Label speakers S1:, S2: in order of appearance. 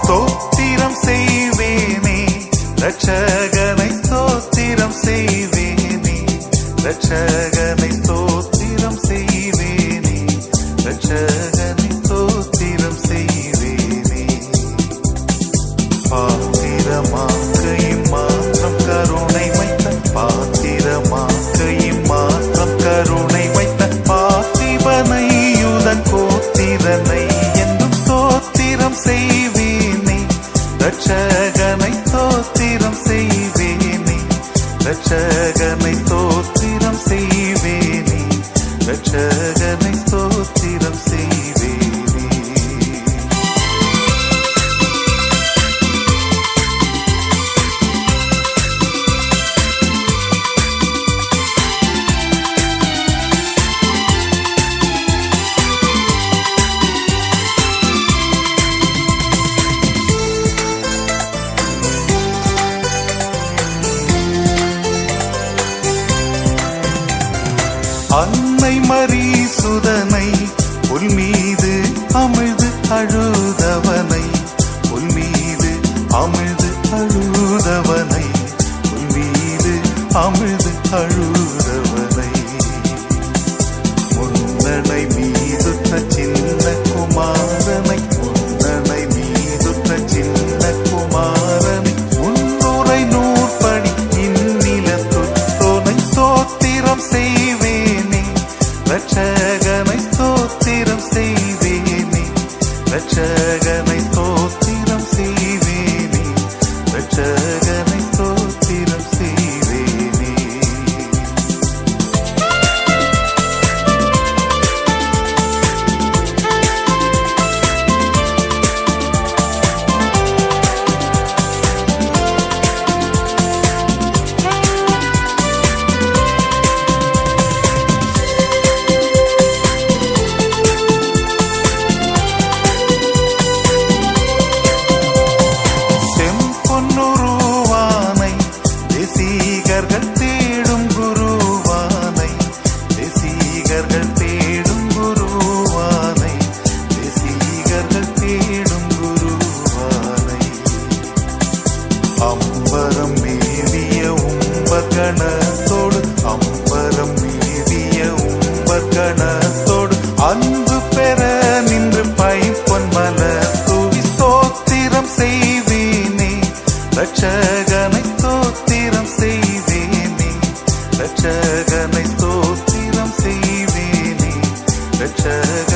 S1: ஸ்தோத்திரம் செய்வேனே ரட்சகனை ஸ்தோத்திரம் செய்வேனே ரட்சகனை ஸ்தோத்திரம் செய்வேனே ரட்சகனை ஸ்தோத்திரம் செய்வேனே பாத்திரமாக்கையும் மாற்றம் கருணை வைத்த பாத்திரமாக்கையும் மாற்றம் கருணை வைத்த பார்த்திபனை யூதன் கோத்திரனை என்றும் ஸ்தோத்திரம் செய்வேனே ரட்சகனை ஸ்தோத்திரம் செய்வேனே ரட்சகனை ஸ்தோத்திரம் செய்வேனே ரட்சகனை ஸ்தோத்திரம் செய்வேனே. அன்னை மரீசுதனை புல் மீது அமிழ்து அழுதவனை புல் மீது அமிழ்து அழுதவனை புல் மீது அமிழ்து அழுதவனை முன்னணை மீதுற்ற சின்ன குமாரனை முன்னணை மீதுற்ற சின்ன குமாரனை முன்னுரை நூற்படி இந்நிலத்தொற்றோனை ஸ்தோத்திரம் செய்வேனே ரட்சகனை ஸ்தோத்திரம் செய்வேனே ரட்சகனை ஸ்தோத்திரம் செய்வேனே ரட்சகனை ஸ்தோத்திரம் செய்வேனே. தேசிகர்கள் தேடும் குருவானை தேசிகர்கள் தேடும் குருவானை தேசிகர்கள் தேடும் குருவானை அம்பரம் மேவிய உம்பகணத்தோடு அம்பரம் மேவிய உம்பகணத்தோடு அன்பு பெற நின்று பைப்பொன் மலர் தூவி ஸ்தோத்திரம் செய்வேனே ரட்சகனை ஸ்தோத்திரம் செய்வேனே ரட்சகனை ஸ்தோத்திரம் செய்வேனே ரட்சக